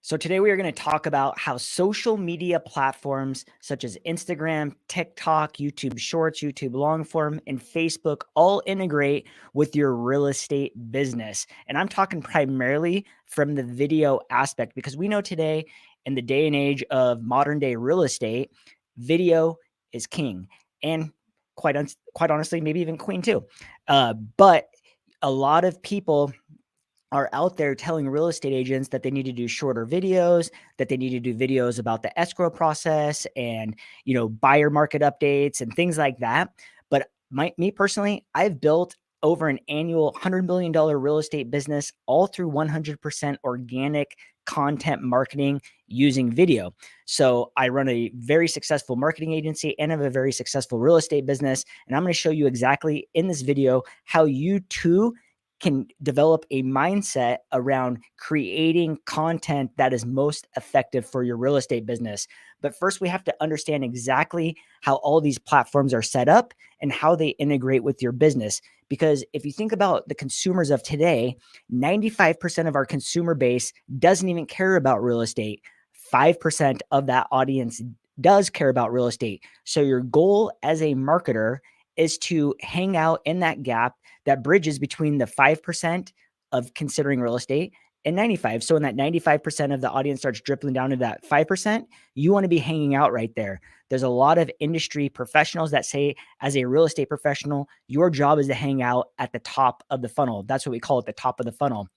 So, today we are going to talk about how social media platforms such as Instagram, TikTok, YouTube Shorts, YouTube Longform, and Facebook all integrate with your real estate business. And I'm talking primarily from the video aspect because we know today, in the day and age of modern day real estate, video is king. And quite honestly, maybe even queen too. But a lot of people are out there telling real estate agents that they need to do shorter videos, that they need to do videos about the escrow process and, buyer market updates and things like that. But me personally, I've built over an annual $100 million real estate business all through 100% organic content marketing using video. So I run a very successful marketing agency and have a very successful real estate business. And I'm going to show you exactly in this video how you too can develop a mindset around creating content that is most effective for your real estate business. But first, we have to understand exactly how all these platforms are set up and how they integrate with your business. Because if you think about the consumers of today, 95% of our consumer base doesn't even care about real estate. 5% of that audience does care about real estate. So your goal as a marketer is to hang out in that gap that bridges between the 5% of considering real estate and 95. So when that 95% of the audience starts dribbling down to that 5%, you want to be hanging out right there. There's a lot of industry professionals that say, as a real estate professional, your job is to hang out at the top of the funnel. That's what we call it, the top of the funnel.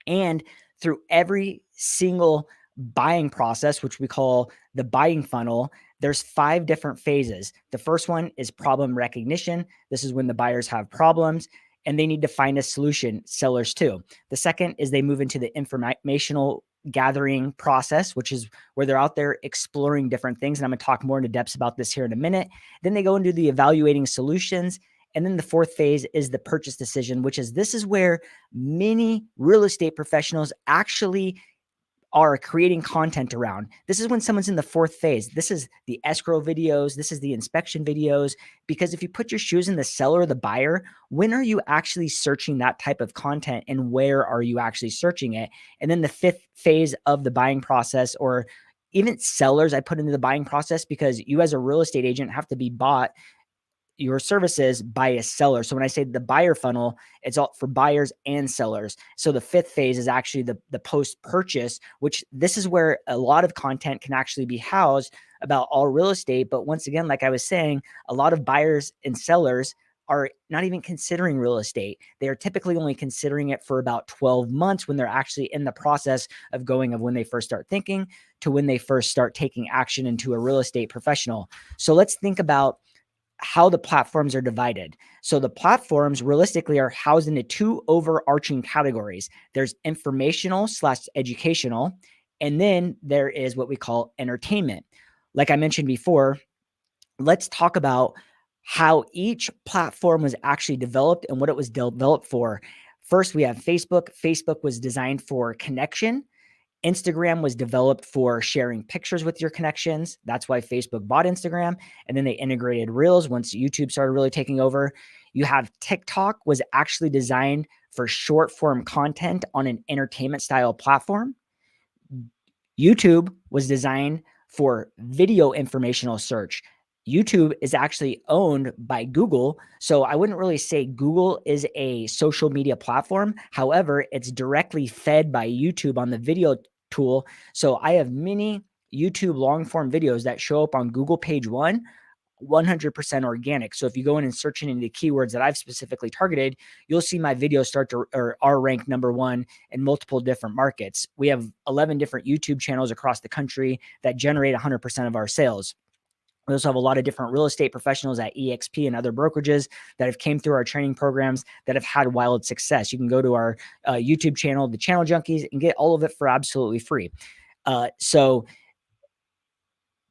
And through every single buying process, which we call the buying funnel, there's 5 different phases. The first one is problem recognition. This is when the buyers have problems and they need to find a solution, sellers too. The second is they move into the informational gathering process, which is where they're out there exploring different things. And I'm going to talk more into depths about this here in a minute. Then they go into the evaluating solutions. And then the fourth phase is the purchase decision, which is this is where many real estate professionals actually are creating content around. This is when someone's in the fourth phase. This is the escrow videos. This is the inspection videos. Because if you put your shoes in the seller or the buyer, when are you actually searching that type of content and where are you actually searching it? And then the fifth phase of the buying process, or even sellers, I put into the buying process because you as a real estate agent have to be bought your services by a seller. So when I say the buyer funnel, it's all for buyers and sellers. So the fifth phase is actually the post-purchase, which this is where a lot of content can actually be housed about all real estate. But once again, like I was saying, a lot of buyers and sellers are not even considering real estate. They are typically only considering it for about 12 months when they're actually in the process of going of when they first start thinking to when they first start taking action into a real estate professional. So let's think about how the platforms are divided. So the platforms realistically are housed into 2 overarching categories. There's informational/educational, and then there is what we call entertainment. Like I mentioned before, let's talk about how each platform was actually developed and what it was developed for. First, we have Facebook. Facebook was designed for connection. Instagram was developed for sharing pictures with your connections. That's why Facebook bought Instagram. And then they integrated Reels once YouTube started really taking over. You have TikTok was actually designed for short form content on an entertainment style platform. YouTube was designed for video informational search. YouTube is actually owned by Google. So I wouldn't really say Google is a social media platform. However, it's directly fed by YouTube on the video tool. So I have many YouTube long form videos that show up on Google page 100% organic. So if you go in and search into the keywords that I've specifically targeted, you'll see my videos start to or are ranked #1 in multiple different markets. We have 11 different YouTube channels across the country that generate 100% of our sales. We also have a lot of different real estate professionals at EXP and other brokerages that have came through our training programs that have had wild success. You can go to our YouTube channel, The Channel Junkies, and get all of it for absolutely free. So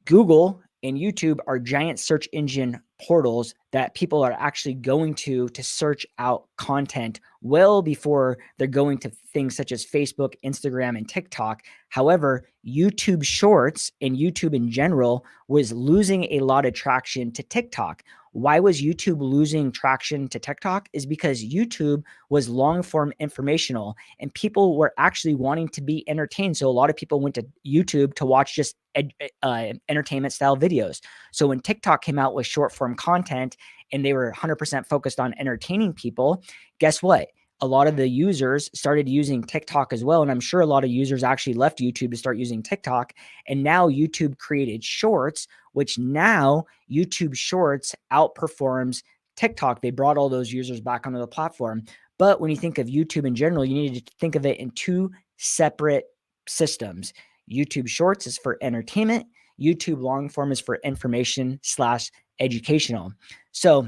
Google and YouTube are giant search engine portals that people are actually going to search out content well before they're going to things such as Facebook, Instagram, and TikTok. However, YouTube Shorts and YouTube in general was losing a lot of traction to TikTok. Why was YouTube losing traction to TikTok? Is because YouTube was long form informational and people were actually wanting to be entertained. So a lot of people went to YouTube to watch just entertainment style videos. So when TikTok came out with short form content and they were 100% focused on entertaining people, guess what? A lot of the users started using TikTok as well. And I'm sure a lot of users actually left YouTube to start using TikTok. And now YouTube created shorts, which now YouTube shorts outperforms TikTok. They brought all those users back onto the platform. But when you think of YouTube in general, you need to think of it in two separate systems. YouTube shorts is for entertainment. YouTube long form is for information / educational. So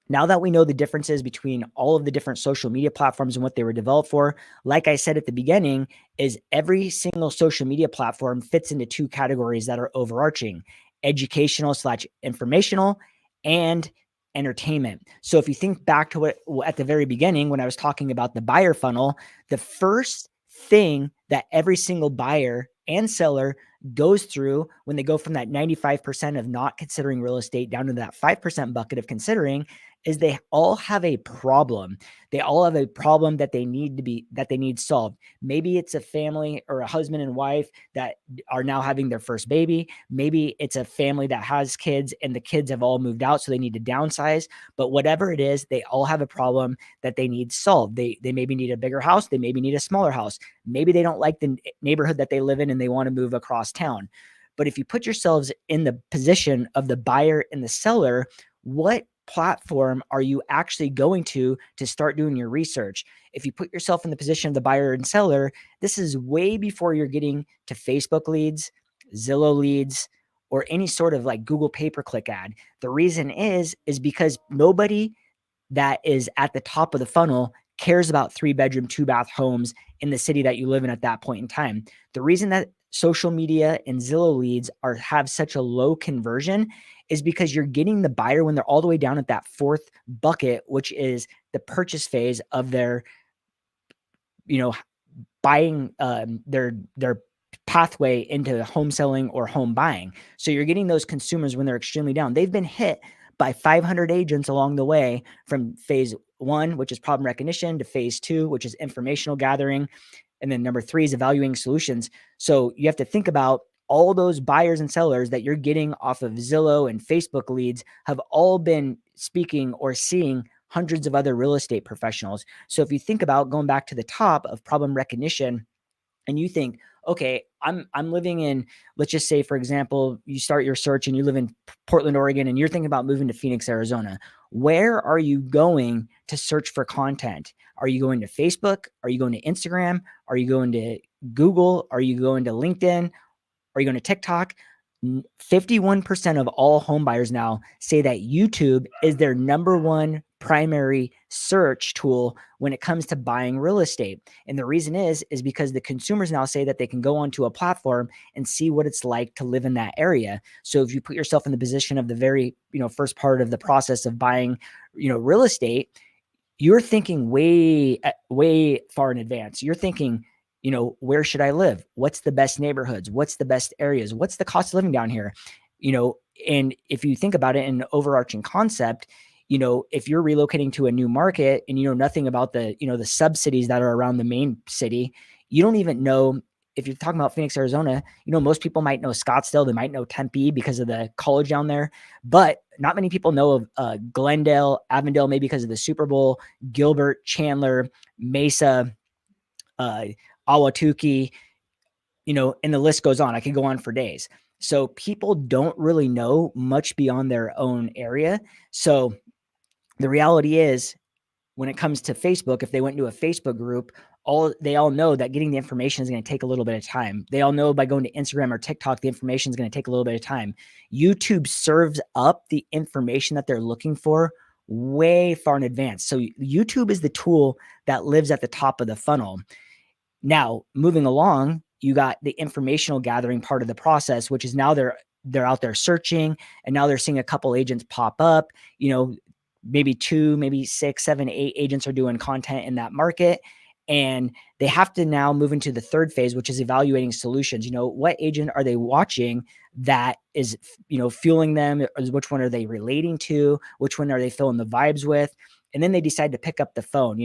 now that we know the differences between all of the different social media platforms and what they were developed for, like I said at the beginning, is every single social media platform fits into two categories that are overarching: educational / informational and entertainment. So if you think back to what at the very beginning, when I was talking about the buyer funnel, the first thing that every single buyer and seller goes through when they go from that 95% of not considering real estate down to that 5% bucket of considering is they all have a problem. They all have a problem that they need solved. Maybe it's a family or a husband and wife that are now having their first baby. Maybe it's a family that has kids and the kids have all moved out, so they need to downsize. But whatever it is, they all have a problem that they need solved. They maybe need a bigger house. They maybe need a smaller house. Maybe they don't like the neighborhood that they live in and they want to move across town. But if you put yourselves in the position of the buyer and the seller, what platform are you actually going to start doing your research? If you put yourself in the position of the buyer and seller, this is way before you're getting to Facebook leads, Zillow leads, or any sort of like Google pay-per-click ad. The reason is because nobody that is at the top of the funnel cares about 3-bedroom, 2-bath homes in the city that you live in at that point in time. The reason that social media and Zillow leads have such a low conversion is because you're getting the buyer when they're all the way down at that fourth bucket, which is the purchase phase of their, buying their pathway into home selling or home buying. So you're getting those consumers when they're extremely down. They've been hit by 500 agents along the way from phase 1, which is problem recognition, to phase 2, which is informational gathering. And then number 3 is evaluating solutions. So you have to think about all those buyers and sellers that you're getting off of Zillow and Facebook leads have all been speaking or seeing hundreds of other real estate professionals. So if you think about going back to the top of problem recognition and you think, okay, I'm living in, let's just say, for example, you start your search and you live in Portland, Oregon, and you're thinking about moving to Phoenix, Arizona. Where are you going to search for content? Are you going to Facebook? Are you going to Instagram? Are you going to Google? Are you going to LinkedIn? Are you going to TikTok? 51% of all home buyers now say that YouTube is their number one primary search tool when it comes to buying real estate. And the reason is because the consumers now say that they can go onto a platform and see what it's like to live in that area. So if you put yourself in the position of the very, first part of the process of buying, real estate, you're thinking way far in advance. You're thinking, where should I live? What's the best neighborhoods? What's the best areas? What's the cost of living down here? And if you think about it in an overarching concept, if you're relocating to a new market and you know nothing about the, the sub-cities that are around the main city, you don't even know. If you're talking about Phoenix, Arizona, most people might know Scottsdale, they might know Tempe because of the college down there, but not many people know of Glendale, Avondale, maybe because of the Super Bowl, Gilbert, Chandler, Mesa, Awatuki, and the list goes on. I could go on for days. So people don't really know much beyond their own area. So the reality is, when it comes to Facebook, if they went into a Facebook group, they all know that getting the information is going to take a little bit of time. They all know by going to Instagram or TikTok, the information is going to take a little bit of time. YouTube serves up the information that they're looking for way far in advance. So YouTube is the tool that lives at the top of the funnel. Now, moving along, you got the informational gathering part of the process, which is now they're out there searching, and now they're seeing a couple agents pop up. Maybe 2, maybe 6, 7, 8 agents are doing content in that market. And they have to now move into the third phase, which is evaluating solutions. What agent are they watching that is, fueling them? Which one are they relating to? Which one are they feeling the vibes with? And then they decide to pick up the phone.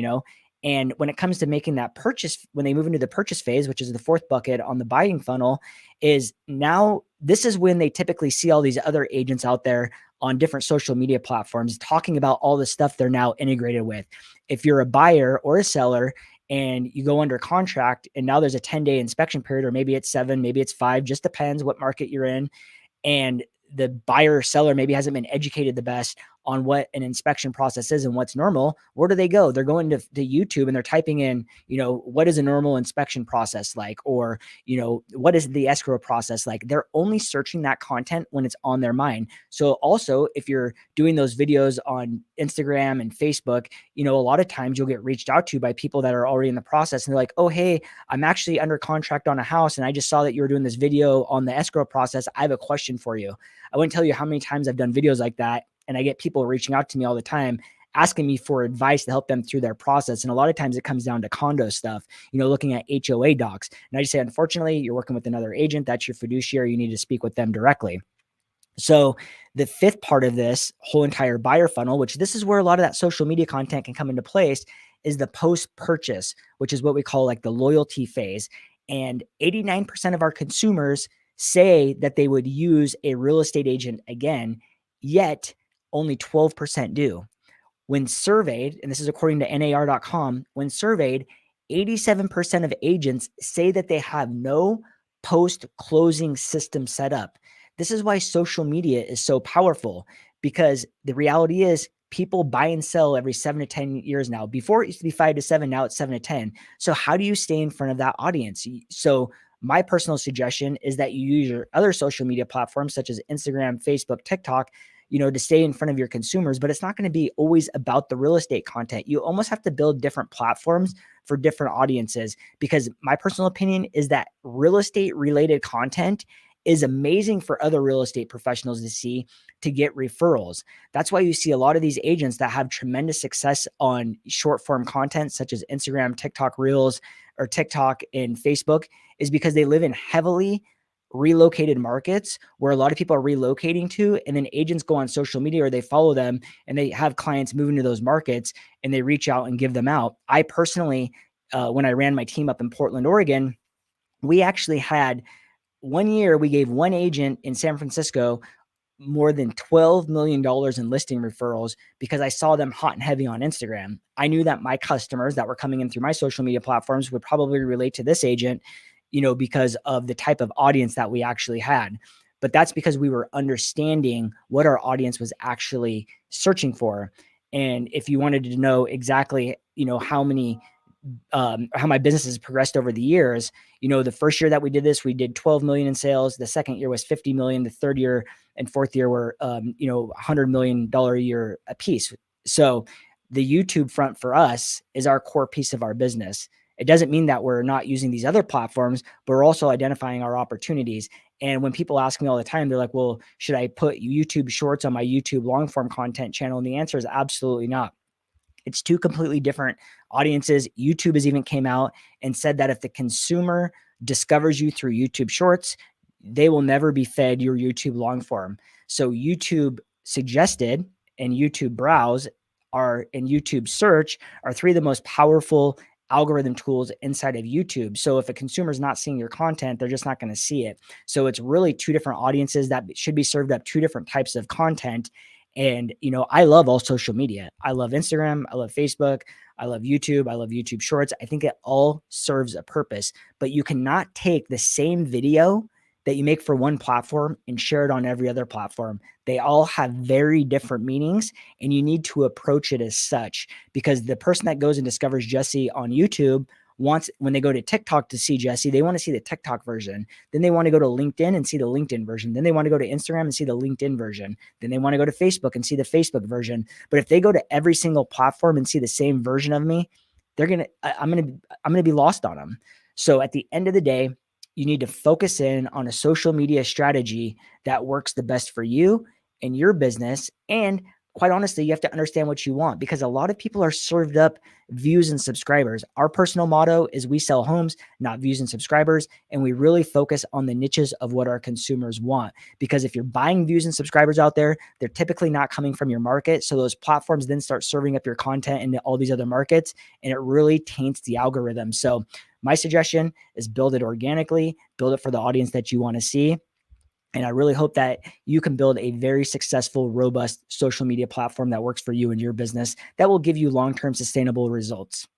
And when it comes to making that purchase, when they move into the purchase phase, which is the fourth bucket on the buying funnel, is now this is when they typically see all these other agents out there on different social media platforms talking about all the stuff they're now integrated with. If you're a buyer or a seller and you go under contract and now there's a 10-day inspection period, or maybe it's 7, maybe it's 5, just depends what market you're in, and the buyer or seller maybe hasn't been educated the best on what an inspection process is and what's normal, where do they go? They're going to YouTube and they're typing in, what is a normal inspection process like? Or, what is the escrow process like? They're only searching that content when it's on their mind. So also, if you're doing those videos on Instagram and Facebook, a lot of times you'll get reached out to by people that are already in the process. And they're like, oh, hey, I'm actually under contract on a house and I just saw that you were doing this video on the escrow process. I have a question for you. I wouldn't tell you how many times I've done videos like that. And I get people reaching out to me all the time, asking me for advice to help them through their process. And a lot of times it comes down to condo stuff, looking at HOA docs. And I just say, unfortunately, you're working with another agent. That's your fiduciary. You need to speak with them directly. So the fifth part of this whole entire buyer funnel, which this is where a lot of that social media content can come into place, is the post-purchase, which is what we call like the loyalty phase. And 89% of our consumers say that they would use a real estate agent again, yet only 12% do. When surveyed, and this is according to NAR.com, when surveyed, 87% of agents say that they have no post-closing system set up. This is why social media is so powerful, because the reality is people buy and sell every 7 to 10 years now. Before it used to be 5 to 7, now it's 7 to 10. So how do you stay in front of that audience? So my personal suggestion is that you use your other social media platforms such as Instagram, Facebook, TikTok, to stay in front of your consumers, but it's not going to be always about the real estate content. You almost have to build different platforms for different audiences, because my personal opinion is that real estate related content is amazing for other real estate professionals to see, to get referrals. That's why you see a lot of these agents that have tremendous success on short form content such as Instagram, TikTok Reels, or TikTok and Facebook, is because they live in heavily relocated markets where a lot of people are relocating to, and then agents go on social media or they follow them and they have clients moving to those markets and they reach out and give them out. I personally, when I ran my team up in Portland, Oregon, we actually had 1 year, we gave one agent in San Francisco more than $12 million in listing referrals because I saw them hot and heavy on Instagram. I knew that my customers that were coming in through my social media platforms would probably relate to this agent, because of the type of audience that we actually had. But that's because we were understanding what our audience was actually searching for. And if you wanted to know exactly, how my business has progressed over the years, the first year that we did this, we did 12 million in sales. The second year was 50 million. The third year and fourth year were, $100 million a year a piece. So the YouTube front for us is our core piece of our business. It doesn't mean that we're not using these other platforms, but we're also identifying our opportunities. And when people ask me all the time, they're like, well, should I put YouTube shorts on my YouTube long form content channel? And the answer is absolutely not. It's two completely different audiences. YouTube has even came out and said that if the consumer discovers you through YouTube shorts, they will never be fed your YouTube long form. So YouTube suggested and YouTube browse and YouTube search are three of the most powerful algorithm tools inside of YouTube. So if a consumer is not seeing your content, they're just not going to see it. So it's really two different audiences that should be served up two different types of content. And, I love all social media. I love Instagram. I love Facebook. I love YouTube. I love YouTube Shorts. I think it all serves a purpose, but you cannot take the same video that you make for one platform and share it on every other platform. They all have very different meanings, and you need to approach it as such, because the person that goes and discovers Jesse on YouTube wants, when they go to TikTok to see Jesse, they want to see the TikTok version. Then they want to go to LinkedIn and see the LinkedIn version. Then they want to go to Instagram and see the LinkedIn version. Then they want to go to Facebook and see the Facebook version. But if they go to every single platform and see the same version of me, I'm going to be lost on them. So at the end of the day, you need to focus in on a social media strategy that works the best for you and your business. And quite honestly, you have to understand what you want, because a lot of people are served up views and subscribers. Our personal motto is we sell homes, not views and subscribers. And we really focus on the niches of what our consumers want. Because if you're buying views and subscribers out there, they're typically not coming from your market. So those platforms then start serving up your content into all these other markets, and it really taints the algorithm. So my suggestion is build it organically, build it for the audience that you want to see. And I really hope that you can build a very successful, robust social media platform that works for you and your business that will give you long-term sustainable results.